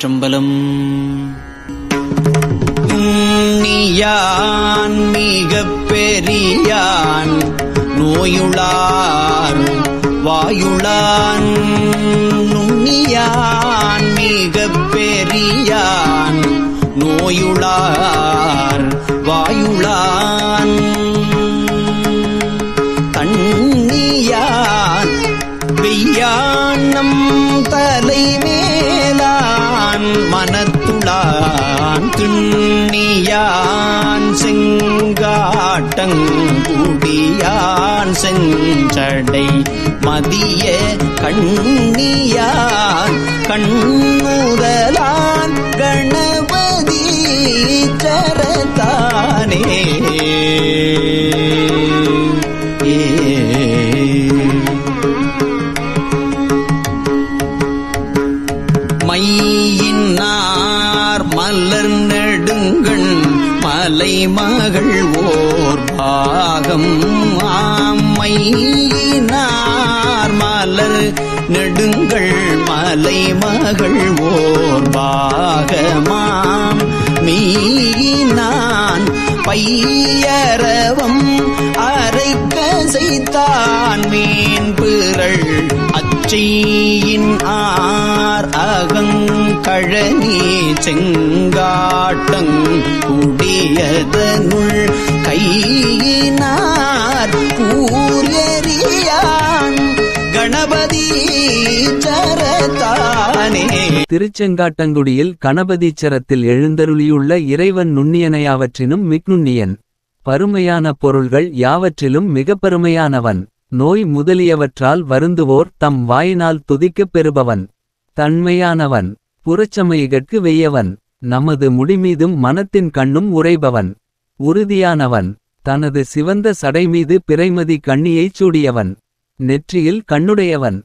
திருச்சிற்றம்பலம். நீயான் மிகப் பெரியான் நோயுளார் வாயுளான். நுண்ணியான் மிகப் பெரியான் நோயுளார் வாயுளான். தண்ணியான் வெய்யானம் தலைமேலான் மனத்துளான். திண்ணியான் செங்காட்டங்குடியான் செஞ்சடை மதிய கண்ணியான் கண்முதலான் கணபதி சரத்தானே. மையினார் மலர் நெடுங்கண் மலைமகள் ஓர் பாகம். மையினார் மலர் நெடுங்கள் மலைமகள் ஓர் பாகமாம். மீனான் பையரவம் அரைக்க செய்தான் மீன் பிறள் அச்சையின் ஆர் அகங்கழனி செங்காட்டங் குடியதனுள் கையினார் கூரியறியான் கணபதி சரத்தானே. திருச்செங்காட்டங்குடியில் கணபதீச்சரத்தில் எழுந்தருளியுள்ள இறைவன் நுண்ணியனையாவற்றினும் மிக்நுண்ணியன். பருமையான பொருள்கள் யாவற்றிலும் மிக பருமையானவன். நோய் முதலியவற்றால் வருந்துவோர் தம் வாயினால் துதிக்கப் பெறுபவன். தன்மையானவன், புறச்சமயகற்கு வெய்யவன். நமது முடிமீதும் மனத்தின் கண்ணும் உறைபவன். உறுதியானவன், தனது சிவந்த சடைமீது பிறைமதி கண்ணியைச் சூடியவன். நெற்றியில் கண்ணுடையவன்,